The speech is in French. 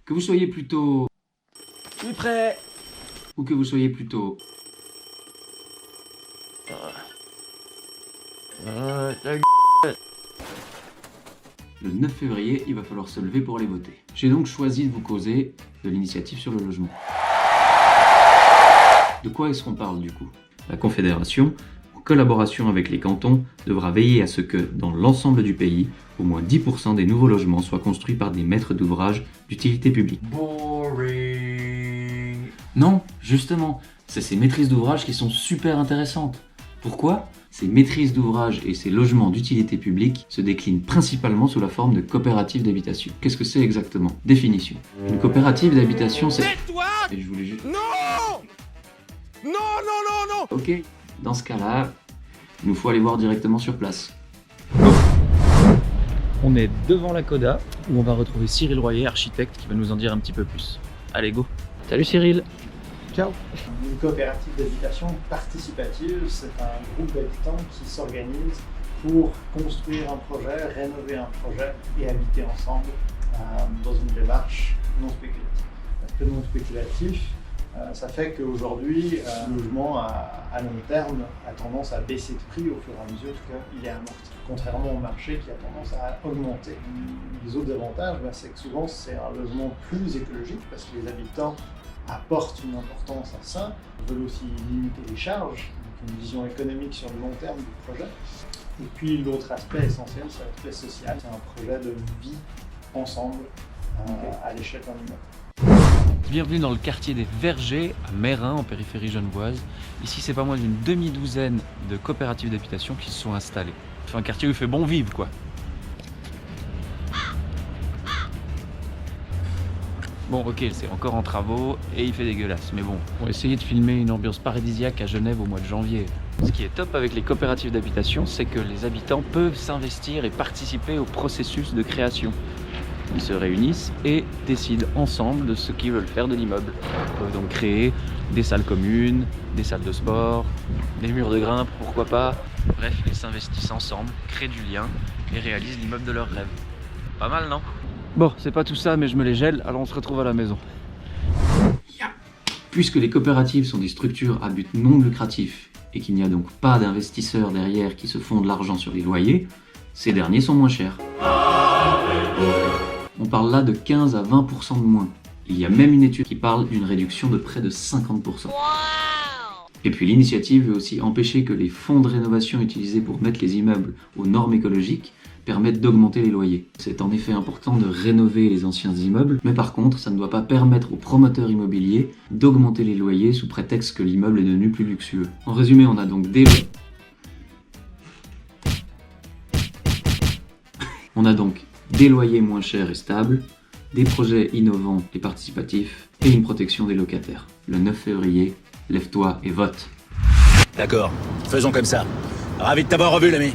Que vous soyez plutôt... Je suis prêt. Ou que vous soyez plutôt... Le 9 février, il va falloir se lever pour aller voter. J'ai donc choisi de vous causer de l'initiative sur le logement. De quoi est-ce qu'on parle du coup? La Confédération, en collaboration avec les cantons, devra veiller à ce que, dans l'ensemble du pays, au moins 10% des nouveaux logements soient construits par des maîtres d'ouvrage d'utilité publique. Boring. Non, justement, c'est ces maîtrises d'ouvrage qui sont super intéressantes. Pourquoi? Ces maîtrises d'ouvrage et ces logements d'utilité publique se déclinent principalement sous la forme de coopératives d'habitation. Qu'est-ce que c'est exactement? Définition. Une coopérative d'habitation, c'est... Tais-toi! Et je voulais juste... Non! Non, non, non, non! Ok, dans ce cas-là, il nous faut aller voir directement sur place. On est devant la Coda, où on va retrouver Cyril Royer, architecte, qui va nous en dire un petit peu plus. Allez, go! Salut Cyril! Ciao. Une coopérative d'habitation participative, c'est un groupe d'habitants qui s'organise pour construire un projet, rénover un projet et habiter ensemble dans une démarche non spéculative. L'aspect non spéculatif, ça fait qu'aujourd'hui, le logement à long terme a tendance à baisser de prix au fur et à mesure qu'il est amorti, contrairement au marché qui a tendance à augmenter. Les autres avantages, c'est que souvent c'est un logement plus écologique parce que les habitants apportent une importance à ça, veulent aussi limiter les charges, donc une vision économique sur le long terme du projet. Et puis l'autre aspect essentiel, c'est l'aspect social, c'est un projet de vie ensemble à l'échelle d'un immeuble. Bienvenue dans le quartier des Vergers, à Meyrin, en périphérie genevoise. Ici, c'est pas moins d'une demi-douzaine de coopératives d'habitation qui se sont installées. C'est un quartier où il fait bon vivre, quoi. Bon, ok, c'est encore en travaux et il fait dégueulasse, mais bon, on va essayer de filmer une ambiance paradisiaque à Genève au mois de janvier. Ce qui est top avec les coopératives d'habitation, c'est que les habitants peuvent s'investir et participer au processus de création. Ils se réunissent et décident ensemble de ce qu'ils veulent faire de l'immeuble. Ils peuvent donc créer des salles communes, des salles de sport, des murs de grimpe, pourquoi pas. Bref, ils s'investissent ensemble, créent du lien et réalisent l'immeuble de leurs rêves. Pas mal, non ? Bon, c'est pas tout ça, mais je me les gèle, alors on se retrouve à la maison. Puisque les coopératives sont des structures à but non lucratif et qu'il n'y a donc pas d'investisseurs derrière qui se font de l'argent sur les loyers, ces derniers sont moins chers. On parle là de 15 à 20% de moins. Il y a même une étude qui parle d'une réduction de près de 50%. Et puis l'initiative veut aussi empêcher que les fonds de rénovation utilisés pour mettre les immeubles aux normes écologiques permettent d'augmenter les loyers. C'est en effet important de rénover les anciens immeubles, mais par contre, ça ne doit pas permettre aux promoteurs immobiliers d'augmenter les loyers sous prétexte que l'immeuble est devenu plus luxueux. En résumé, on a donc des loyers moins chers et stables, des projets innovants et participatifs, et une protection des locataires. Le 9 février, lève-toi et vote. D'accord, faisons comme ça. Ravi de t'avoir revu, l'ami.